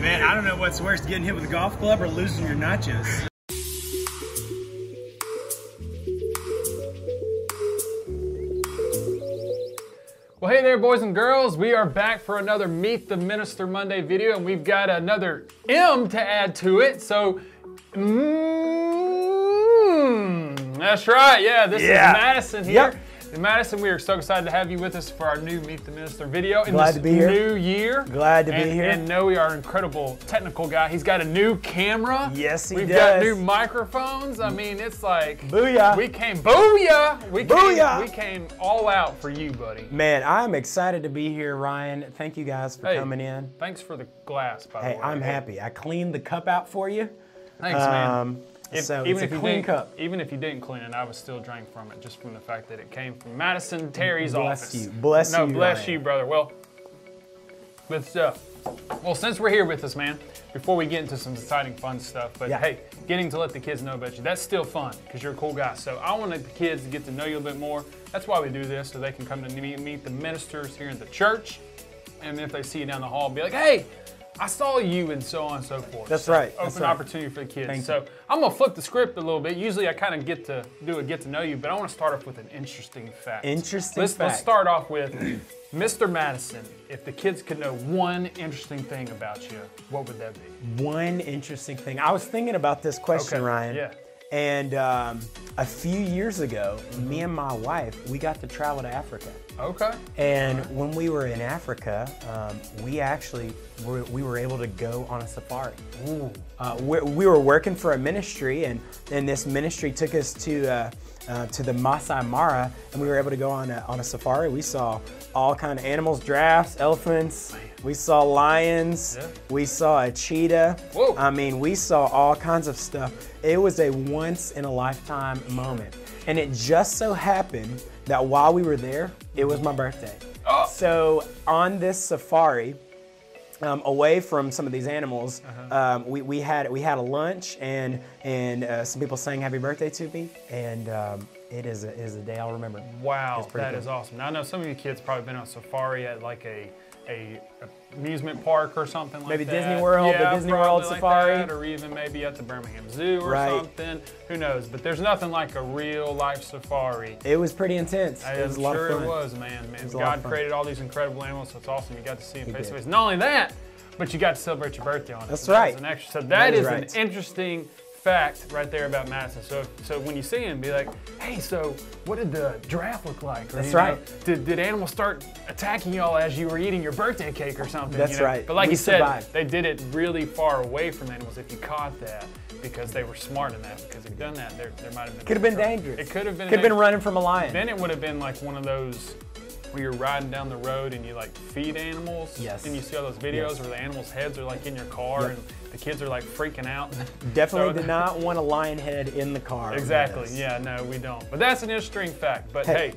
Man, I don't know what's worse, getting hit with a golf club or losing your nachos. Well, hey there, boys and girls. We are back for another Meet the Minister Monday video, and we've got another M to add to it. So, that's right. Yeah, this is Madison here. Yep. And Madison, we are so excited to have you with us for our new Meet the Minister video in Glad this to be here. new year. Glad to be here. And Noe, our incredible technical guy, he's got a new camera. Yes, he We've does. got new microphones. I mean, it's like Booyah. We came booyah. Booyah. We came all out for you, buddy. Man, I'm excited to be here, Ryan. Thank you guys for coming in. Thanks for the glass, by the way. Hey, I'm happy. I cleaned the cup out for you. Thanks, man. So it's a clean cup. Even if you didn't clean it, I would still drink from it just from the fact that it came from Madison Terry's office. Bless you. Bless you, bless Ryan. you, brother. Well, good stuff. Well, since we're here with us, man, before we get into some exciting fun stuff, but hey, getting to let the kids know about you, that's still fun because you're a cool guy. So I want the kids to get to know you a little bit more. That's why we do this, so they can come to meet the ministers here in the church. And if they see you down the hall, be like, hey, I saw you, and so on and so forth. That's right. Open opportunity for the kids. So I'm gonna flip the script a little bit. Usually I kind of get to do a get to know you, but I want to start off with an interesting fact. Let's start off with Mr. Madison. If the kids could know one interesting thing about you, what would that be? One interesting thing. I was thinking about this question, Ryan. Yeah. And a few years ago, me and my wife, we got to travel to Africa. Okay. And when we were in Africa, we were able to go on a safari. Ooh. We were working for a ministry, and this ministry took us to the Masai Mara, and we were able to go on a safari. We saw all kind of animals, giraffes, elephants. Man. We saw lions. Yeah. We saw a cheetah. Whoa. I mean, we saw all kinds of stuff. It was a once-in-a-lifetime moment. And it just so happened that while we were there, it was my birthday. Oh. So on this safari, away from some of these animals, we had a lunch, and some people sang happy birthday to me, and it is a day I'll remember. Wow, that is awesome. Now I know some of you kids probably been on safari at like a amusement park or something like that. Maybe Disney World, the Disney World like Safari. That, or even maybe at the Birmingham Zoo or something. Who knows? But there's nothing like a real life safari. It was pretty intense. It was a lot of fun. It was, man. God created all these incredible animals, so it's awesome. You got to see them face to face. Not only that, but you got to celebrate your birthday on it. That's right. So that is an interesting fact right there about Madison. So when you see him, be like, hey, so what did the giraffe look like? Or, That's right. Did animals start attacking y'all as you were eating your birthday cake or something? That's right. But like you said, they did it really far away from animals if you caught that, because they were smart in that. Because if you'd done that, there might have been. Could have been dangerous. It could have been. Could have been running from a lion. Then it would have been like one of those where you're riding down the road and you like feed animals. Yes. And you see all those videos where the animals' heads are like in your car and the kids are like freaking out. Definitely did not want a lion head in the car. Exactly. Yeah, no, we don't. But that's an interesting fact. But hey,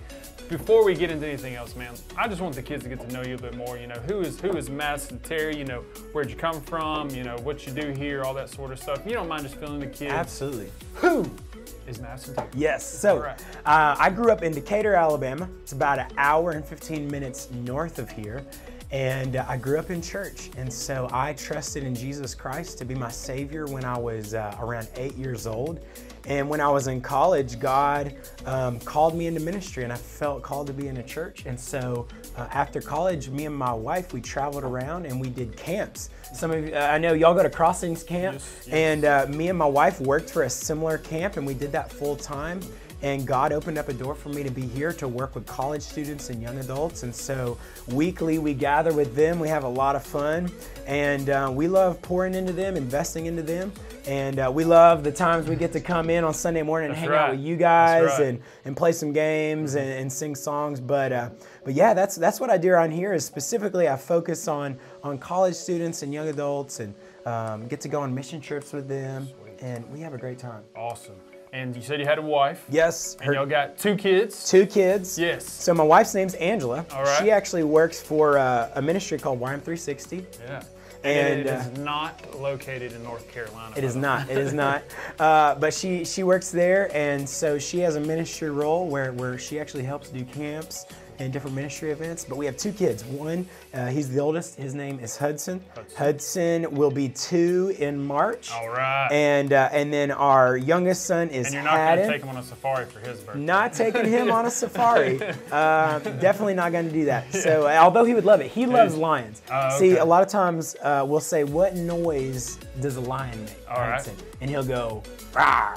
before we get into anything else, man, I just want the kids to get to know you a bit more. You know, who is Madison Terry? You know, where'd you come from? You know, what you do here, all that sort of stuff. You don't mind just filling the kids. Absolutely. Who is Madison Terry? Yes. So I grew up in Decatur, Alabama. It's about an hour and 15 minutes north of here. And I grew up in church. And so I trusted in Jesus Christ to be my Savior when I was around 8 years old. And when I was in college, God called me into ministry, and I felt called to be in a church. And so after college, me and my wife, we traveled around and we did camps. Some of you, I know y'all go to Crossings Camp, and me and my wife worked for a similar camp, and we did that full time. And God opened up a door for me to be here to work with college students and young adults. And so weekly we gather with them. We have a lot of fun, and we love pouring into them, investing into them. And we love the times we get to come in on Sunday morning and hang out with you guys and play some games and sing songs. But yeah, that's what I do around here. Is specifically I focus on college students and young adults, and get to go on mission trips with them. And we have a great time. Awesome. And you said you had a wife. Yes. And y'all got 2 kids. 2 kids. Yes. So my wife's name's Angela. All right. She actually works for a ministry called YM360. Yeah. And it is not located in North Carolina. It is not. It is not. But she works there, and so she has a ministry role where she actually helps do camps and different ministry events. But we have 2 kids. One, he's the oldest. His name is Hudson. Hudson will be 2 in March. All right. And then our youngest son is And you're not going to take him on a safari for his birthday. Not taking him on a safari. Definitely not going to do that. So, although he would love it, he loves lions. Okay. See, a lot of times we'll say, "What noise does a lion make?" All right. And he'll go, "Rawr."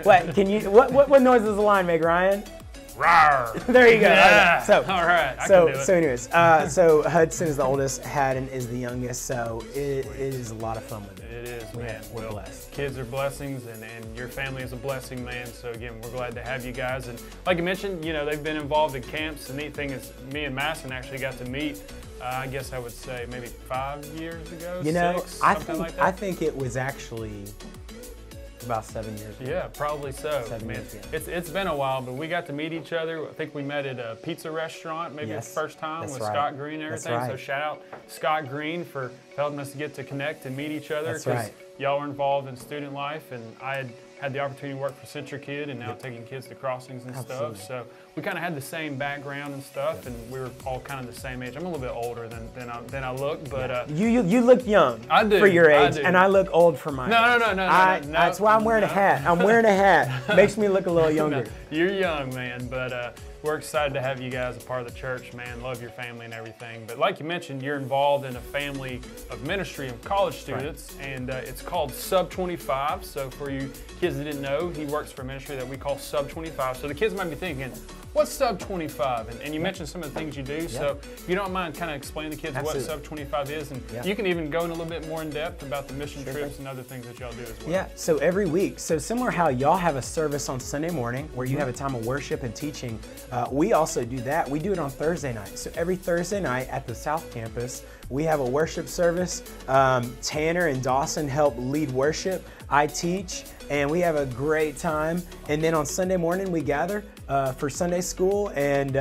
What noise does a lion make, Ryan? Rawr. There you go. Yeah. So, all right. So anyways, so Hudson is the oldest, Haddon is the youngest. So it is a lot of fun with it. It is, man. We're blessed. Kids are blessings, and your family is a blessing, man. So again, we're glad to have you guys. And like you mentioned, they've been involved in camps. The neat thing is, me and Madison actually got to meet. I guess I would say maybe 5 years ago. 6, I think it was actually about 7 years ago. Yeah, probably so. 7 years, yeah. It's been a while, but we got to meet each other. I think we met at a pizza restaurant, maybe the first time with Scott Green and everything. That's right. So shout out Scott Green for helping us to get to connect and meet each other. That's right. Y'all were involved in student life, and I had the opportunity to work for Central Kid and now taking kids to crossings and stuff. So we kind of had the same background and stuff, and we were all kind of the same age. I'm a little bit older than I look, but you look young for your age, and I look old for my age. No. That's why I'm wearing a hat. I'm wearing a hat. Makes me look a little younger. You're young, man, but we're excited to have you guys a part of the church, man. Love your family and everything. But like you mentioned, you're involved in a family of ministry of college students, and it's called Sub 25. So for you kids that didn't know, he works for a ministry that we call Sub 25. So the kids might be thinking, what's Sub 25? And you mentioned some of the things you do. So if you don't mind kind of explaining to the kids what Sub 25 is, and you can even go in a little bit more in depth about the mission trips and other things that y'all do as well. Yeah, so every week, so similar how y'all have a service on Sunday morning where you have a time of worship and teaching, we also do that. We do it on Thursday night. So every Thursday night at the South Campus, we have a worship service. Tanner and Dawson help lead worship. I teach, and we have a great time. And then on Sunday morning, we gather for Sunday school, and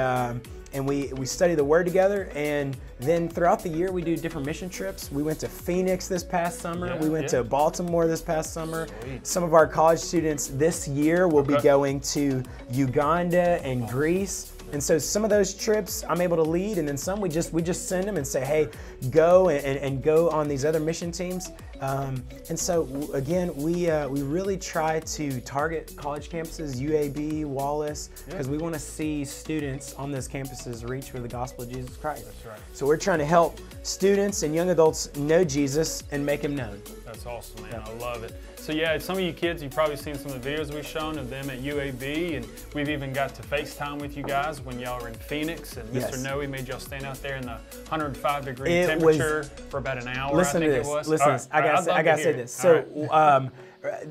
we study the Word together. And then throughout the year, we do different mission trips. We went to Phoenix this past summer. We went to Baltimore this past summer. Sweet. Some of our college students this year will be going to Uganda and Greece. And so some of those trips I'm able to lead, and then some we just send them and say, hey, go and go on these other mission teams. And so again, we really try to target college campuses, UAB, Wallace, because we want to see students on those campuses reach for the gospel of Jesus Christ. That's right. So we're trying to help students and young adults know Jesus and make him known. That's awesome, man. I love it. So yeah, some of you kids, you've probably seen some of the videos we've shown of them at UAB, and we've even got to FaceTime with you guys when y'all were in Phoenix, and Mr. Noe made y'all stand out there in the 105-degree temperature for about an hour, Listen to this. I gotta say this. So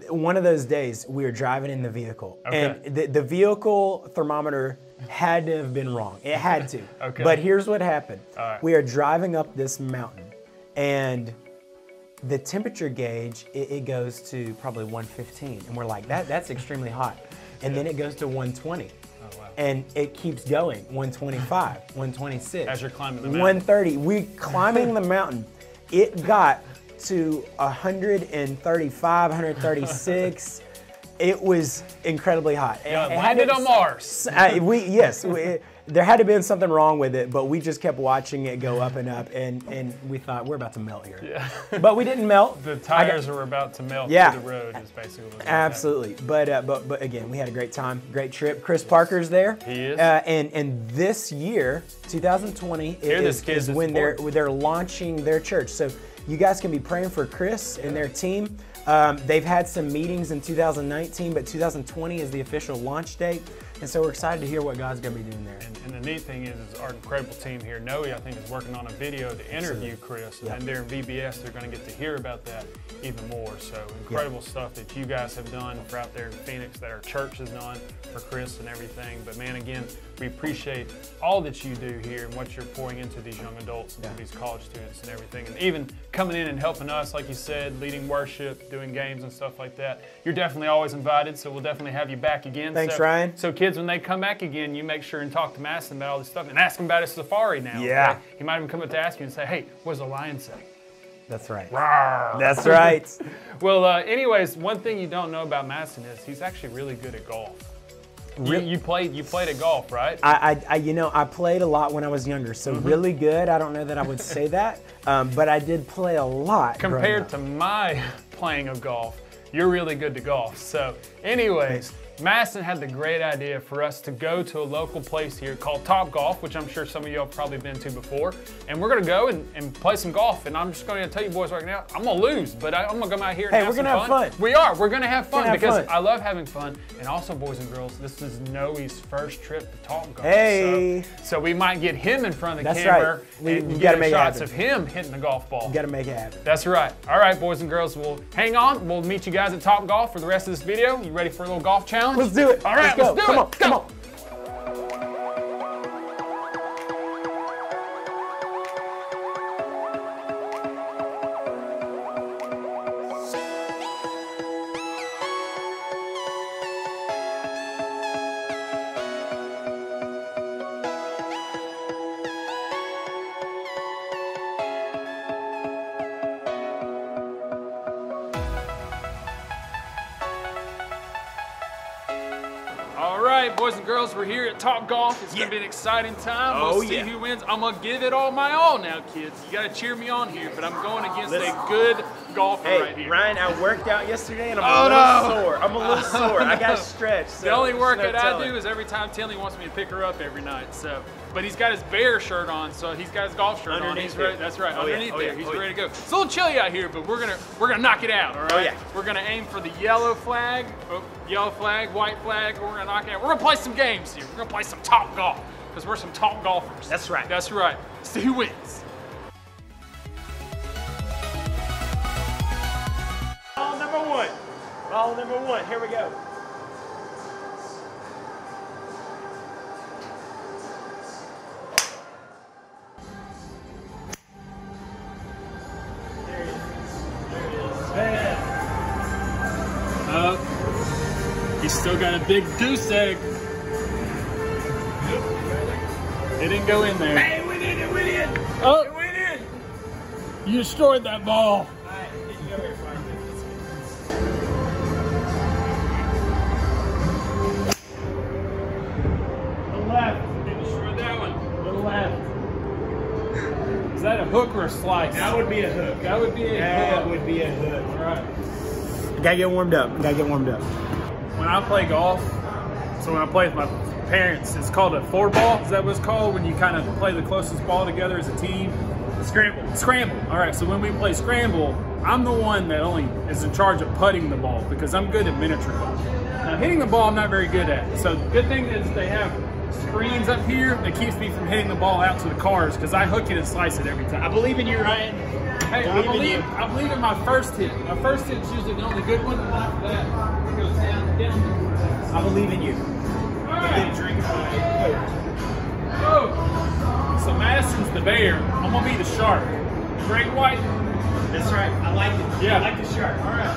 one of those days, we were driving in the vehicle, and the vehicle thermometer had to have been wrong. It had to. But here's what happened. We are driving up this mountain, and the temperature gauge, it goes to probably 115, and we're like, that's extremely hot. And then it goes to 120. Oh, wow. And it keeps going, 125, 126. As you're climbing the mountain. 130. We climbing the mountain. It got to 135, 136. It was incredibly hot. Yeah, landed on Mars. There had to have been something wrong with it, but we just kept watching it go up and up, and we thought, we're about to melt here. Yeah. But we didn't melt. The tires were about to melt through the road is basically what absolutely. But again, we had a great time, great trip. Chris Parker's there. He is. And this year, 2020, is when they're launching their church. So you guys can be praying for Chris and their team. They've had some meetings in 2019, but 2020 is the official launch date. And so we're excited to hear what God's going to be doing there. And the neat thing is our incredible team here, Noe, I think, is working on a video to interview Chris. And there in VBS, they're going to get to hear about that even more. So incredible stuff that you guys have done for out there in Phoenix, that our church has done for Chris and everything. But man, again, we appreciate all that you do here and what you're pouring into these young adults and to these college students and everything. And even coming in and helping us, like you said, leading worship, doing games and stuff like that. You're definitely always invited, so we'll definitely have you back again. Thanks, Ryan. So kids, when they come back again, you make sure and talk to Madison about all this stuff and ask him about his safari now. Yeah. Okay? He might even come up to ask you and say, hey, what does a lion say? That's right. Rawr. That's right. Well, anyways, one thing you don't know about Madison is he's actually really good at golf. You played at golf, right? I played a lot when I was younger, so really good. I don't know that I would say that, but I did play a lot. Compared to my playing of golf, you're really good to golf. So anyways, Madison had the great idea for us to go to a local place here called TopGolf, which I'm sure some of you have probably been to before. And we're gonna go and play some golf. And I'm just gonna tell you boys right now, I'm gonna lose, but I'm gonna come out here and have some fun. We're gonna have fun. We are, we're gonna have fun because I love having fun. And also, boys and girls, this is Noe's first trip to TopGolf. Hey. So we might get him in front of the That's camera right. and We get gotta make shots it of him hitting the golf ball. You gotta make it happen. That's right. All right, boys and girls, we'll hang on. We'll meet you guys at TopGolf for the rest of this video. You ready for a little golf challenge? Let's do it. All right, let's do it. Come on, come on. All right, boys and girls, we're here at TopGolf. It's gonna be an exciting time. We'll see who wins. I'm gonna give it all my all now, kids. You gotta cheer me on here, but I'm going against a good golfer right here. Ryan, I worked out yesterday and I'm a little sore. I'm a little sore. I got stretched. So the only workout I do is every time Tilly wants me to pick her up every night. So, but he's got his bear shirt on, so he's got his golf shirt on. He's ready. That's right. Underneath there, he's ready to go. It's a little chilly out here, but we're gonna knock it out. All right. Oh yeah. We're gonna aim for the yellow flag. Yellow flag, white flag. We're gonna knock it out. We're gonna play some games here. We're gonna play some top golf because we're some top golfers. That's right. That's right. See who wins. Ball number one. Ball number one. Here we go. There it is. There it is. He's still got a big goose egg. It didn't go in there. Hey, we did it. We did. Oh, We did. you destroyed that ball. All right, get you over here, find The left. You destroyed that one. The left. Is that a hook or a slice? That would be a hook. That would be a hook. That would be a hook. All right. Gotta get warmed up. Gotta get warmed up. When I play golf, so when I play with my parents, it's called a four ball. Is that what it's called? When you kind of play the closest ball together as a team? Scramble. Scramble. All right, so when we play scramble, I'm the one that only is in charge of putting the ball because I'm good at miniature golf. Now hitting the ball, I'm not very good at. So the good thing is they have screens up here that keeps me from hitting the ball out to the cars because I hook it and slice it every time. I believe in you, Ryan. Hey, I believe in my first hit. My first hit is usually the only good one. After that, it goes down, down. I believe in you. All right. Drink. Oh. So Madison's the bear. I'm gonna be the shark. The great white. That's right. I like it. Yeah. I like the shark. All right.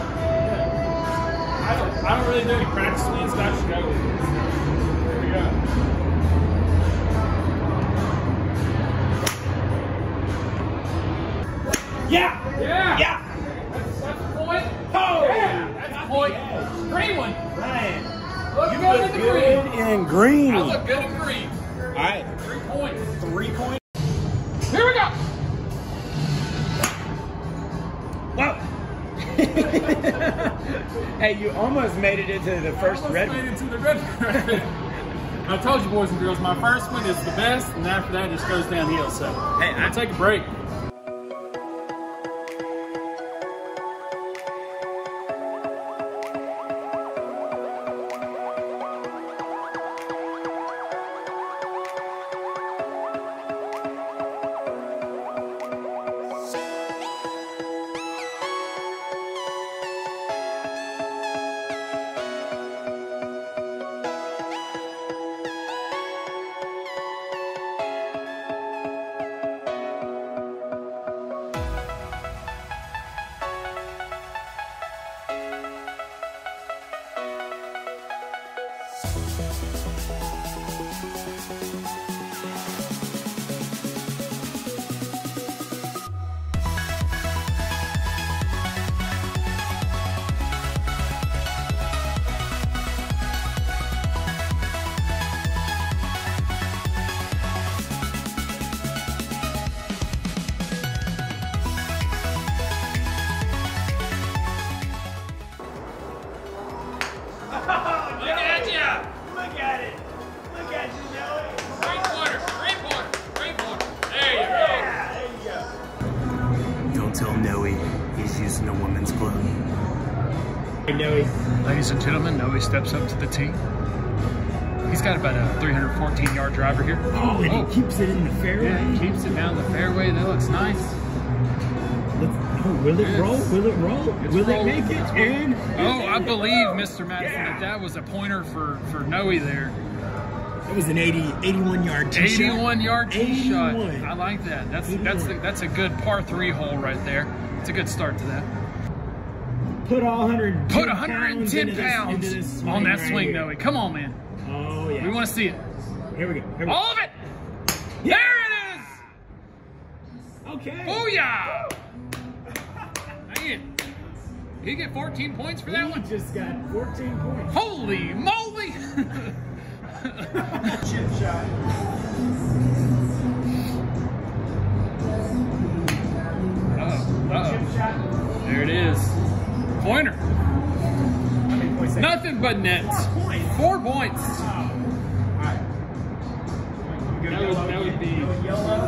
I don't really do any practice swings, but I just go with it. Here we go. Yeah. Yeah. Yeah. That's a point. Oh. Yeah. That's a point. Green one. Ryan. Look You good look in the good green. in green. I look good in green. All right. 3 points. 3 points. Here we go. Wow. Hey, you almost made it into the first red. Made it to the red. I told you, boys and girls, my first one is the best, and after that, it just goes downhill. So, hey, I'll take a break. He's using a woman's glove. Hey, Noe. Ladies and gentlemen, Noe steps up to the tee. He's got about a 314-yard driver here. Oh, and he keeps it in the fairway? Yeah, he keeps it down the fairway. That looks nice. Will it roll? Will it roll? Will it make it? And I believe, Mr. Madison, that was a pointer for Noe there. It was an 81-yard tee shot. 81-yard tee shot. I like that. That's a good par 3 hole right there. It's a good start to that. Put 110 pounds on that swing, Noe. Come on, man. Oh, yeah. We want to see it. Here we go. All of it. Yeah. There it is. Okay. Booyah. Man. He get 14 points for that one? He just got 14 points. Holy moly. Chip shot. Chip shot. There it is. Pointer. Nothing but nets. 4 points. Alright. That would be yellow.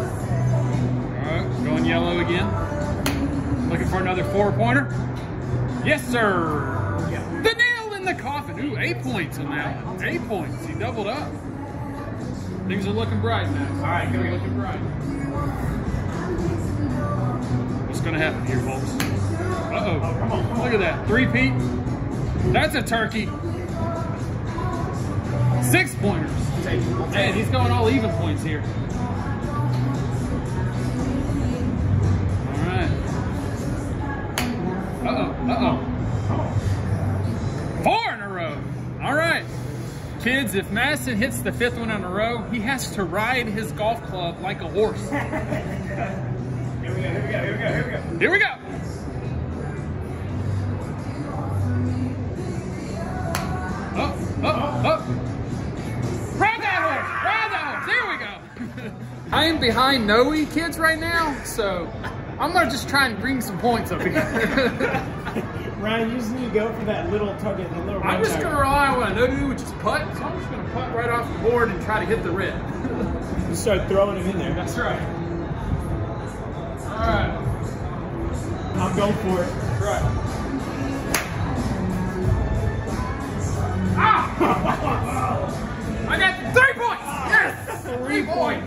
Alright, going yellow again. Looking for another 4-pointer. Yes, sir. Yeah. The nail in the coffin. Ooh, 8 points on that one. 8 points. He doubled up. Things are looking bright, Max. Alright, they're looking bright. What's going to happen here, folks? Uh-oh. Come on. Look at that. 3-peat. That's a turkey. 6 pointers. Man, he's going all even points here. All right. Uh-oh. 4 in a row. All right. Kids, if Madison hits the 5th one in a row, he has to ride his golf club like a horse. Here we go. Here we go. Up. Ride that horse. There we go. I am behind Noe, kids, right now, so I'm gonna just try and bring some points up here. Ryan, you just need to go for that little target, the little I'm just gonna rely on what I know to do, which is putt. So I'm just gonna putt right off the board and try to hit the red. Just start throwing him in there. That's right. All right. I'm going for it. That's right. Ah! I got 3 points! Yes! 3 points!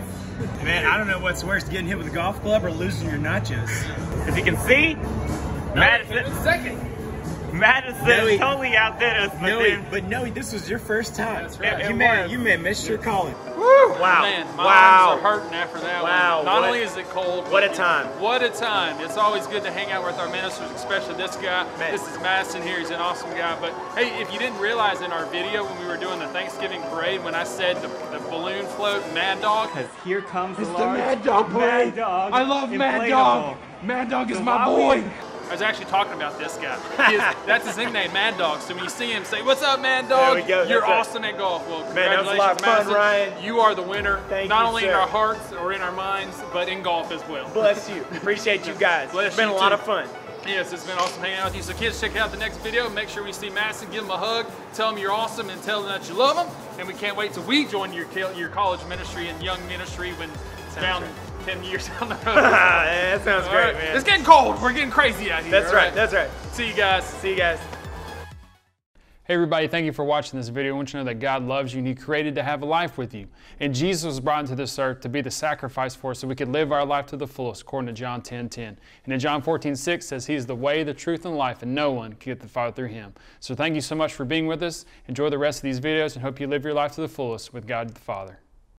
Man, I don't know what's worse, getting hit with a golf club or losing your nachos. As you can see, Madison totally outdid us. But Noe, this was your first time. That's right. You may have missed your calling. Woo! Wow. Man, my arms are hurting after that one. Not only is it cold, what a time. What a time. It's always good to hang out with our ministers, especially this guy. Man. This is Madison here. He's an awesome guy. But hey, if you didn't realize in our video when we were doing the Thanksgiving parade, when I said the balloon float, Mad Dog. Because here comes the Mad Dog parade. Mad Dog. I love Mad Dog. Mad Dog is my boy. I was actually talking about this guy. That's his nickname, Mad Dog. So when you see him, say, "What's up, Mad Dog?" There we go. You're awesome at golf. Well, man, that was a lot of Madison. fun, Ryan. You are the winner, Thank not you, only sir. in our hearts or in our minds, but in golf as well. Bless you. Appreciate you guys. It's been a lot of fun. Yes, it's been awesome hanging out with you. So kids, check out the next video. Make sure we see Madison, give him a hug, tell him you're awesome, and tell him that you love him. And we can't wait till we join your college ministry and young ministry when down 10 years down the road. That sounds great, man. It's getting cold. We're getting crazy out here. That's right. That's right. See you guys. See you guys. Hey everybody, thank you for watching this video. I want you to know that God loves you and He created to have a life with you. And Jesus was brought into this earth to be the sacrifice for us so we could live our life to the fullest, according to John 10:10. And in John 14:6 says He is the way, the truth, and the life, and no one can get the Father through Him. So thank you so much for being with us. Enjoy the rest of these videos and hope you live your life to the fullest with God the Father.